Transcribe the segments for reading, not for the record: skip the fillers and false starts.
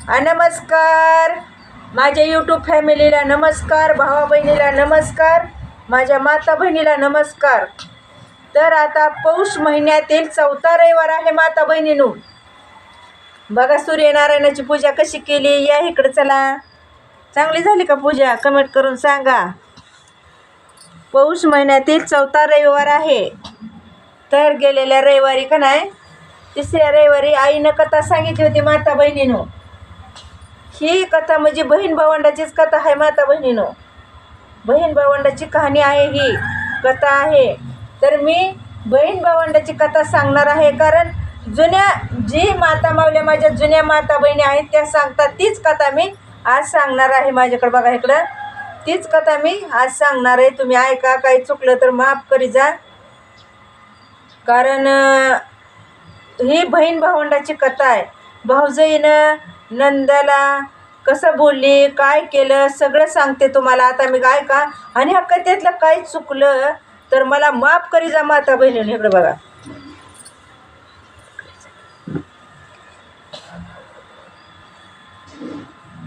नमस्कार माझ्या यूट्यूब फॅमिलीला, नमस्कार भावा बहिणीला, नमस्कार माझ्या माता बहिणीला, नमस्कार. तर आता पौष महिन्यातील 4था रविवार आहे माता बहिणींनो. बघा सूर्यनारायणाची पूजा कशी केली. या इकडे चला. चांगली झाली का पूजा? कमेंट करून सांगा. पौष महिन्यातील 4था रविवार आहे. तर गेलेल्या रविवारी का नाही, 3ऱ्या रविवारी आईनं कथा सांगितली होती माता बहिणीनो. ही कथा म्हणजे बहीण भावंडाचीच कथा आहे माता बहिणीनो. बहीण भावंडाची कहाणी आहे, ही कथा आहे. तर मी बहीण भावंडाची कथा सांगणार आहे, कारण जुन्या जी माता मावल्या माझ्या जुन्या माता बहिणी आहेत त्या सांगतात तीच कथा मी आज सांगणार आहे. माझ्याकडे बघा इकडं तीच कथा मी आज सांगणार आहे. तुम्ही ऐका, काही चुकलं तर माफ करी जा, कारण ही बहीण भावंडाची कथा आहे. भाऊजाईनं नंदाला कसं बोलली, काय केलं, सगळं सांगते तुम्हाला. आता मी ऐका, आणि ह्या कथेतलं काही चुकलं तर मला माफ करी जा माता बहिणीने. इकडे बघा,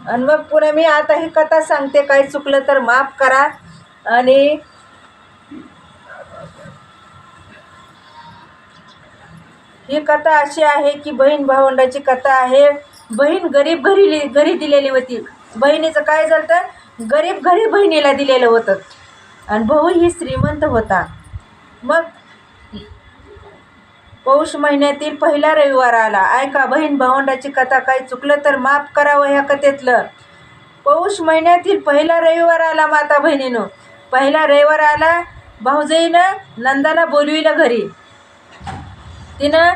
आणि मग पुन्हा मी आता ही कथा सांगते. काही चुकलं तर माफ करा. आणि ही कथा अशी आहे की बहीण भावंडाची कथा आहे. बहीण गरीब घरी दिलेली होती. बहिणीचं काय झालं तर गरीब घरी बहिणीला दिलेलं होतं, आणि भाऊ ही श्रीमंत होता. मग पौष महिन्यातील पहिला रविवार आला. ऐका, बहीण भावंडाची कथा. काही चुकलं तर माफ करावं ह्या कथेतलं. पौष महिन्यातील पहिला रविवार आला माता बहिणीनं. पहिला रविवार आला. भाऊजाईनं नंदाला बोलविलं घरी. तिनं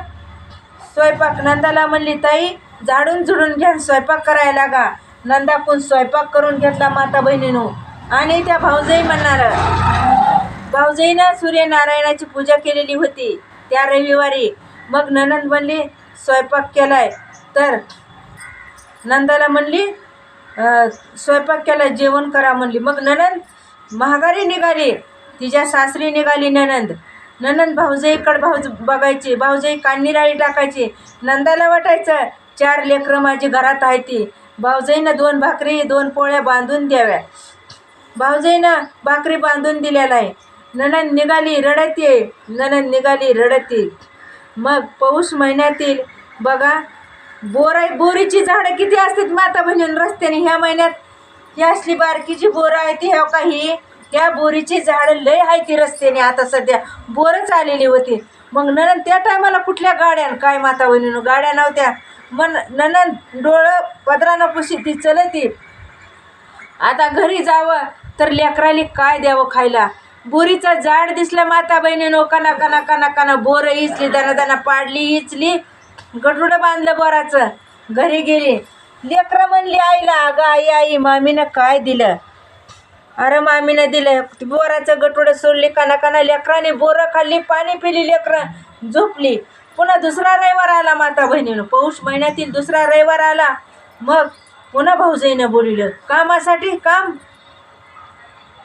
स्वयंपाक नंदाला म्हणली, ताई झाडून झुडून घ्या, स्वयंपाक करायला लागा. नंदाकून स्वयंपाक करून घेतला माता बहिणीनो. आणि त्या भाऊजाई म्हणणार, भाऊजाईनं सूर्यनारायणाची पूजा केलेली होती त्या रविवारी. मग ननंद म्हणली स्वयंपाक केलाय, तर नंदाला म्हणली स्वयंपाक केलाय, जेवण करा म्हणली. मग ननंद महागारी निघाली, तिच्या सासरी निघाली ननंद. ननंद भाऊजाईकडे बघायची, भाऊजाई कान्हीराळी टाकायची. नंदाला वाटायचं 4 लेकरं माझी घरात आहे ती, भाऊजाईनं 2 भाकरी 2 पोळ्या बांधून द्याव्या. भाऊजाईनं भाकरी बांधून दिलेला आहे. ननंद निघाली रडते, ननंद निघाली रडते. मग पौष महिन्यातील बघा बोरीची झाडं किती असतात माता बहिणीन रस्त्याने. ह्या महिन्यात ही असली बारकीची बोरं आहे ती, ह्या काही त्या बोरीची झाडं लय आहे ती रस्त्याने. आता सध्या बोरच आलेली होती. मग ननंद त्या टायमाला कुठल्या गाड्या, काय माता बहिणीनं गाड्या नव्हत्या. मग ननंद डोळं पदरानं पुशी ती चलती. आता घरी जावं तर लेकराली काय द्यावं खायला. बोरीचं झाड दिसलं माता बहिणीनं, कना कना कना कना बोरं इचली, दाना पाडली, इचली, गटुडं बांधलं बोराचं. घरी गेली, लेकरं म्हणली आईला, अगं आई आई मामीनं काय दिलं? अरे मामीनं दिलं बोराचं गटुडं सोडली. काना काना लेकराने बोरं खाल्ली, पाणी पिली, लेकरं झोपली. पुन्हा दुसरा रविवार आला माता बहिणीनं. पौष महिन्यातील दुसरा रविवार आला. मग पुन्हा भाऊजाईनं बोलवलं कामासाठी, काम.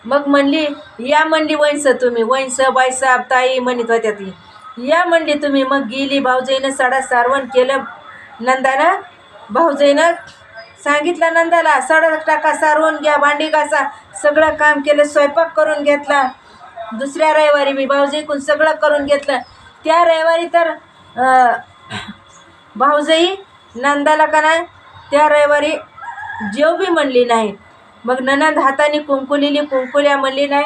मग म्हणली या म्हणली वैंस, तुम्ही वैंस बाईसाहेब ताई म्हणत होत्या ती, या म्हणली तुम्ही. मग गेली. भाऊजाईनं सडा सारवण केलं नंदानं. भाऊजाईनं सांगितलं नंदाला सडा टाका, सारवून घ्या, भांडी घासा, सगळं काम केलं. स्वयंपाक करून घेतला. दुसऱ्या रविवारी मी भाऊजाईकडून सगळं करून घेतलं. त्या रविवारी तर भाऊजाई नंदाला का नाही त्या रविवारी जेव बी म्हणली नाही. मग ननंद हाताने कुंकू लिहिली, कुंकुल्या म्हणली नाही,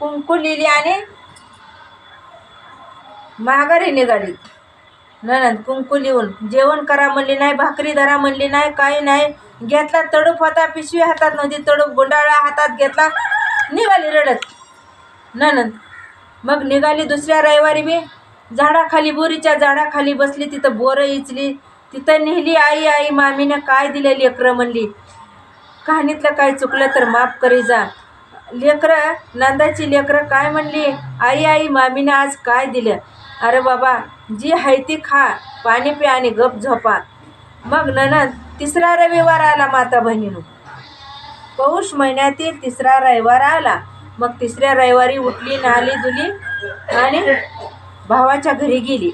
कुंकू लिहिली आणि माघारी निघाली. ननंद कुंकू लिहून जेवण करा म्हणली नाही, भाकरी धरा म्हणली नाही, काही नाही. घेतला तडूप होता, पिशवी हातात नव्हती, तडूप गुंडाळा हातात घेतला, निघाली रडत ननंद. मग निघाली दुसऱ्या रविवारी मी झाडाखाली, बोरीच्या झाडाखाली बसली. तिथं बोरं इचली, तिथं नेली. आई आई मामीनं काय दिलं लेकरं म्हणली. कहाणीतलं काय चुकलं तर माफ करी जा. लेकरं नंदाची लेकरं काय म्हणली, आई आई मामीनं आज काय दिलं? अरे बाबा जी आहे ती खा, पाणी प्या आणि गप झोपा. मग ननंद 3रा रविवार आला माता बहिणीनं. पौष महिन्यातील 3रा रविवार आला. मग 3ऱ्या रविवारी उठली, नाली धुली आणि भावाच्या घरी गेली.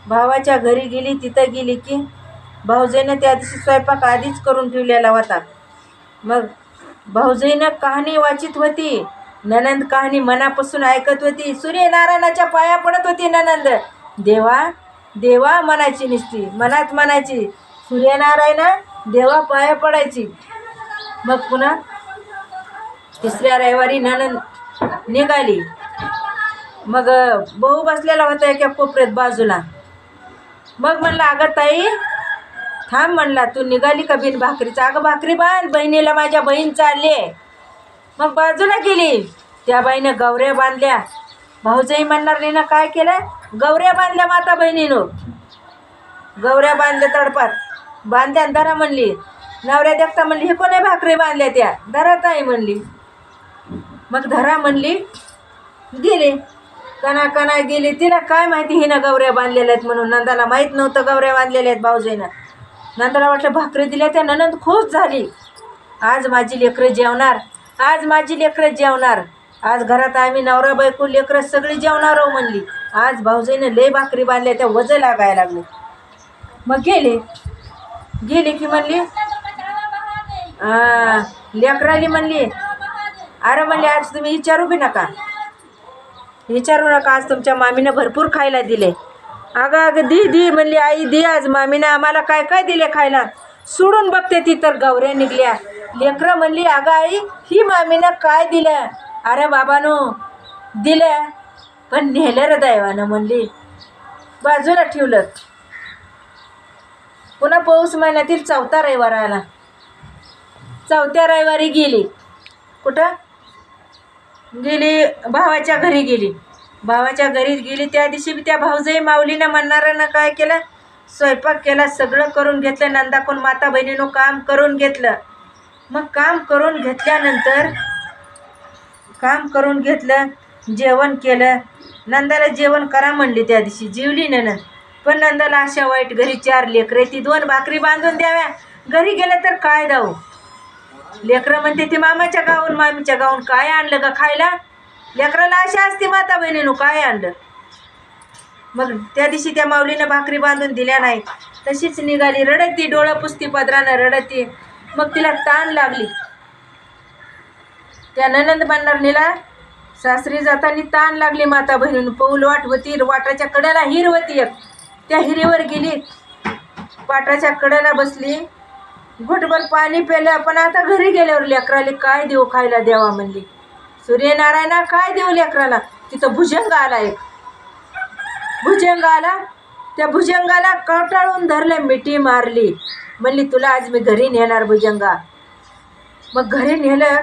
भावाच्या घरी गेली. तिथं गेली की भाऊजाईनं त्या दिवशी स्वयंपाक आधीच करून ठेवलेला होता. मग भाऊजाईनं कहाणी वाचित होती. ननंद कहाणी मनापासून ऐकत होती. सूर्यनारायणाच्या पाया पडत होती ननंद. देवा देवा म्हणायची नुसती, मनात म्हणायची सूर्यनारायण देवा पाया पडायची. मग पुन्हा तिसऱ्या रविवारी ननंद निघाली. मग भाऊ बसलेला होता एका कोपऱ्यात बाजूला. मग म्हणला अगं ताई थांब म्हणला, तू निघाली का बिन भाकरीचा? अगं भाकरी बांध, बहिणीला माझ्या बहीण चालली आहे. मग बाजूला गेली. त्या बाईनं गवऱ्या बांधल्या. भाऊजाई म्हणणार नाही ना काय केलं? गवऱ्या बांधल्या माता बहिणीनं. गवऱ्या बांधल्या तडपात बांधल्या. धरा म्हणली. नवऱ्या देखता म्हणली हे कोणी भाकरी बांधल्या? त्या धरा ताई म्हणली. मग धरा म्हणली. गेली कणा कणा गेली. तिला काय माहिती हिनं गवऱ्या बांधलेल्या आहेत म्हणून. नंदाला माहीत नव्हतं गवऱ्या बांधलेल्या आहेत भाऊजाईनं. नंदाला वाटलं भाकरी दिल्या. त्या ननंद खुश झाली. आज माझी लेकरं जेवणार, आज माझी लेकरं जेवणार. आज घरात आम्ही नवरा बायको लेकरं सगळी जेवणार आहो म्हणली. आज भाऊजाईनं लय भाकरी बांधल्या. त्या वजं लागायला लागले. मग गेली की म्हणली लेकराली म्हणली अरे म्हणली आज तुम्ही विचारू बी नका, विचारू नका. आज तुमच्या मामीनं भरपूर खायला दिले. अगं दी म्हणली आई दी. आज मामीनं आम्हाला काय काय दिले खायला? सोडून बघते ती तर गवऱ्या निघल्या. लेकरं म्हणली अगं आई ही मामीनं काय दिलं? अरे बाबानो दिलं पण नेलं रे दैवानं म्हणली. बाजूला ठेवलं. पुन्हा पौष महिन्यातील 4था रविवार आला. 4थ्या रविवारी गेली. कुठं गेली? भावाच्या घरी गेली. भावाच्या घरी गेली. त्या दिवशी त्या भाऊजाई माऊलीनं म्हणणाऱ्यानं काय केलं? स्वयंपाक केला, सगळं करून घेतलं. नंदाकोण माता बहिणीनं काम करून घेतलं. मग काम करून घेतलं, जेवण केलं. नंदाला जेवण करा म्हणली. त्या दिवशी जेवली ननंद. पण नंदाला अशा वाईट घरी 4 लेकरे, ती 2 भाकरी बांधून द्याव्या. घरी गेलं तर काय दाऊ? लेकरं म्हणते ती मामाच्या गावून मामीच्या गावून काय आणलं का खायला? लेकराला अशा असते माता बहिणीनं काय आणलं? मग त्या दिवशी त्या माऊलीनं भाकरी बांधून दिल्या नाही. तशीच निघाली. रडती, डोळं पुसती पदरानं रडती. मग तिला ताण लागली. त्या ननंद बनणारणीला सासरी जाताना ताण लागली माता बहिणीनं. पौल वाट होती. वाटाच्या कड्याला हिर होती एक. त्या हिरीवर गेली. पाटाच्या कड्याला बसली. घुटभर पाणी प्यालं. पण आता घरी गेल्यावर लेकराला काय देऊ खायला द्यावा म्हणली. सूर्यनारायणा काय देऊ लेकराला? तिथं भुजंग आला एक. भुजंग आला. त्या भुजंगाला कटाळून धरलं, मिठी मारली. म्हणली तुला आज मी घरी नेणार भुजंगा. मग घरी नेलं.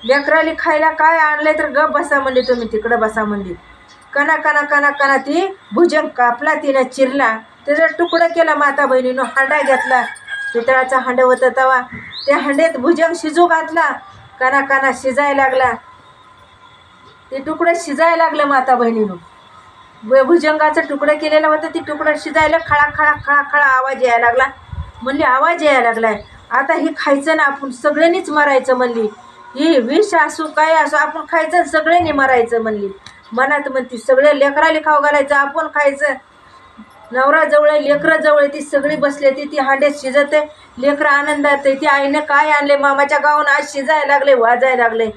लेकराला खायला काय आणलंय तर गप बसा म्हणली, तुम्ही तिकडं बसा म्हणली. कणा कणा कणा कणा ती भुजंग कापला. तिनं चिरला. त्याचा तुकडं केला माता बहिणीनं. हांडा घेतला. पितळाचा हांडं होतं तवा. त्या हांड्यात भुजंग शिजू घातला. कणा कणा शिजायला लागला. ते तुकडं शिजायला लागलं माता बहिणीनं. भुजंगाचं तुकडं केलेलं होतं. ती तुकडं शिजायला खळा खळा खळा खळा आवाज यायला लागला. म्हणली आवाज यायला लागलाय. आता हे खायचं ना आपण सगळ्यांनीच मरायचं म्हणली. ही विष असू काय असू आपण खायचं सगळ्यांनी मरायचं म्हणली. मनात म्हणती सगळे लेकराला खाऊ घालायचं आपण खायचं. नवरा जवळ आहे, लेकरं जवळ आहे. ती सगळी बसली. ती हांड्यात शिजत आहे. लेकरं आनंदात आहे. ती आईनं काय आणले मामाच्या गावून आज शिजायला लागले, वाजायला लागले.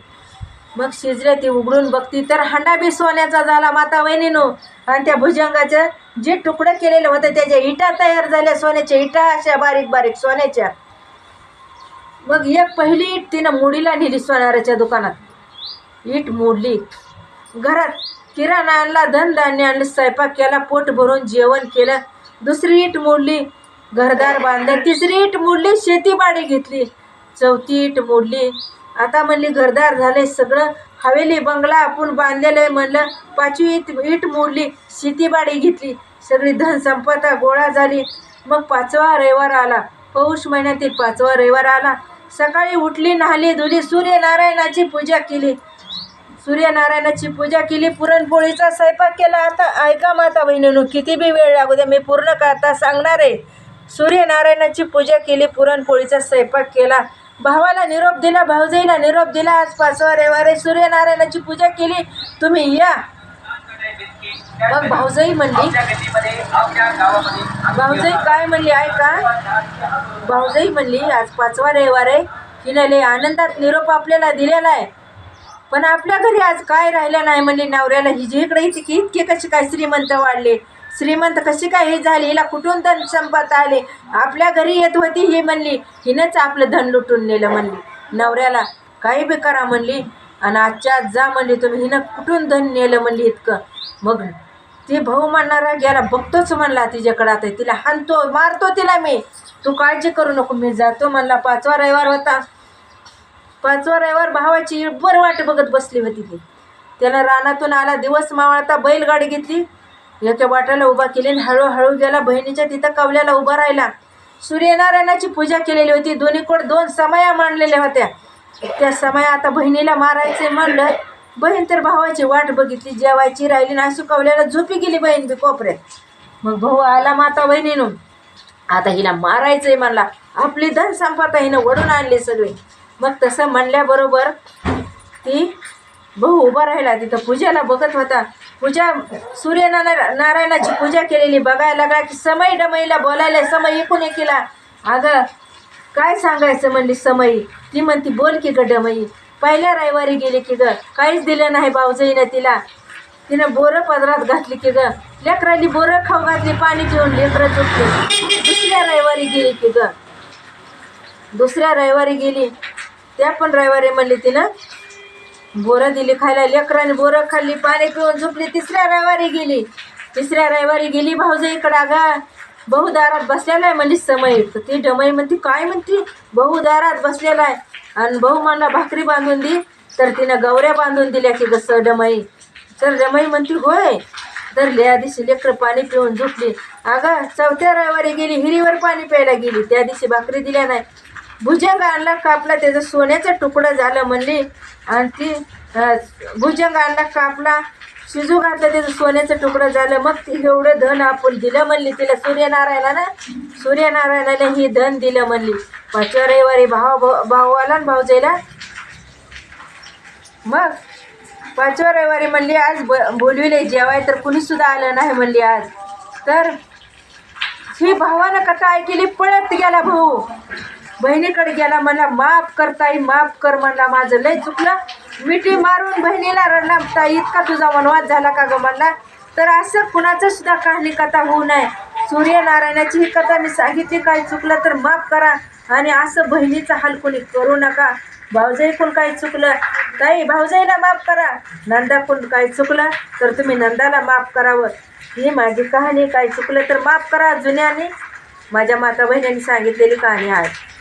मग शिजले. ती उघडून बघती तर हांडा बी सोन्याचा झाला माता बहिणीनं. आणि त्या भुजंगाचं जे तुकडं केलेलं होतं त्याच्या इटा तयार झाल्या. सोन्याच्या इटा अशा बारीक बारीक सोन्याच्या. मग एक पहिली इट तिनं मोडीला नेली सोनाराच्या दुकानात. इट मोडली. घरात किराणा आणला, धनधान्य आणलं, स्वयंपाक केला, पोट भरून जेवण केलं. दुसरी इट मोडली, घरदार बांधलं. तिसरी इट मोडली, शेतीबाडी घेतली. चौथी इट मोडली. आता म्हणली घरदार झाले सगळं, हवेली बंगला आपण बांधलेलं आहे म्हणलं. 5वी इट मोडली, शेतीबाडी घेतली. सगळी धनसंपदा गोळा झाली. मग 5वा रविवार आला. पौष महिन्यातील 5वा रविवार आला. सकाळी उठली, नहाली धुली, सूर्यनारायणाची पूजा केली. सूर्यनारायणाची पूजा केली. पुरणपोळीचा स्वयंपाक केला. आता ऐका माता बहिणीनं, किती बी वेळ लागू द्या, मी पूर्ण करता सांगणार आहे. सूर्यनारायणाची पूजा केली. पुरणपोळीचा स्वयंपाक केला. भावाला निरोप दिला, भाऊजाईला निरोप दिला. आज 5वा रविवार आहे. सूर्यनारायणाची पूजा केली. तुम्ही या. मग भाऊजाई म्हणली, भाऊजाई काय म्हणली ऐका, भाऊजाई म्हणली आज 5वा रविवार आहे, हिनं लय आनंदात निरोप आपल्याला दिलेला आहे, पण आपल्या घरी आज काय राहिलं नाही म्हणली. नवऱ्याला हिजी इकडे येते की इतके कशी काय श्रीमंत वाढले, श्रीमंत कशी काय हे झाली, हिला कुठून धन संपत आले, आपल्या घरी येत होती ही म्हणली, हिनंच आपलं धन लुटून नेलं म्हणली. नवऱ्याला काही बी करा म्हणली आणि आजच्या आज जा म्हणली तुम्ही, हिनं कुठून धन नेलं म्हणली इतकं. मग ते भाऊ म्हणणारा गेला, बघतोच म्हणला तिच्याकडं, आता तिला हाणतो मारतो तिला मी, तू काळजी करू नको मी जातो म्हणला. 5वा रविवार होता. 5वा रविवार भावाची बरं वाट बघत बसली होती ती. त्यानं रानातून आला, दिवस मावळता बैलगाडी घेतली, एका वाटाला उभा केली आणि हळूहळू गेला बहिणीच्या तिथं कवल्याला उभा राहिला. सूर्यनारायणाची पूजा केलेली होती, दोन्हीकडे 2 समया मांडलेल्या होत्या. त्या समया आता बहिणीला मारायचे म्हणलं, बहीण तर भावाची वाट बघितली, जेवायची राहिली ना, अशी कवल्याला झोपी गेली बहीण बी कोपऱ्यात. मग भाऊ आला माता बहिणीनं, आता हिला मारायचंय म्हणला, आपली धन संपत हिनं वडून आणले सगळे. मग तसं म्हणल्याबरोबर ती भाऊ उभा राहिला तिथं, पूजेला बघत होता. पूजा सूर्यनारायणाची पूजा केलेली बघायला लागला की समय डमईला बोलायला, समय एकूण एकीला, अगं काय सांगायचं म्हणली समयी. ती म्हणती बोल की ग डमई, पहिल्या रविवारी गेली की ग, काहीच दिलं नाही भाऊजाईनं तिला, तिनं बोरं पदरात घातली की ग, लेकराली बोरं खाऊ घातली, पाणी पिऊन लेकरं झोपली. दुसऱ्या रविवारी गेली की ग, दुसऱ्या रविवारी गेली, त्या पण रविवारी म्हणली तिनं बोरं दिली खायला, लेकराने बोरं खाल्ली, पाणी पिऊन झोपली. तिसऱ्या रविवारी गेली, तिसऱ्या रविवारी गेली भाऊजाईकडं, अगं भाऊ दारात बसलेला आहे म्हणली समय. तर ती डमई म्हणती काय म्हणती, भाऊ दारात बसलेला आहे आणि भाऊ म्हणला भाकरी बांधून दे, तर तिनं गवऱ्या बांधून दिल्या की गं डमई. तर डमई म्हणती होय, तर त्या दिवशी लेकरं पाणी पिऊन झोपली. अगं 4थ्या रविवारी गेली, हिरीवर पाणी प्यायला गेली, त्या दिवशी भाकरी दिल्या नाही, भुजंग आणला कापला, त्याचं सोन्याचं तुकडं झालं म्हणली, आणि ती भुजंग आणला कापला, शिजू घातलं, त्याचं सोन्याचं तुकडं झालं. मग ती एवढं धन आपण दिलं म्हणली तिला, सूर्यनारायणाला ही धन दिलं म्हणली. 5व्या रविवारी भाऊ आला आणि भाऊजाईला, मग 5व्या रविवारी म्हणली आज बोलविले जेवाय, तर कुणीसुद्धा आलं नाही म्हणली आज. तर ही भावानं कथा ऐकली, पळत गेला भाऊ बहिणीकडे गेला, म्हणला माफ कर ताई, माफ कर म्हणला, माझं लय चुकलं, मिठी मारून बहिणीला रडला, ताई इतका तुझा वनवास झाला का गं म्हणला. तर असं कुणाचं सुद्धा कहाणी कथा होऊ नये. सूर्यनारायणाची ही कथा मी सांगितली, काही चुकलं तर माफ करा, आणि असं बहिणीचा हाल कोणी करू नका. भाऊजाईकडून काही चुकलं ताई भाऊजाईला माफ करा, नंदाकडून काही चुकलं तर तुम्ही नंदाला माफ करावं. ही माझी कहाणी, काही चुकलं तर माफ करा. जुन्याने माझ्या माता बहिणींनी सांगितलेली कहाणी आहे.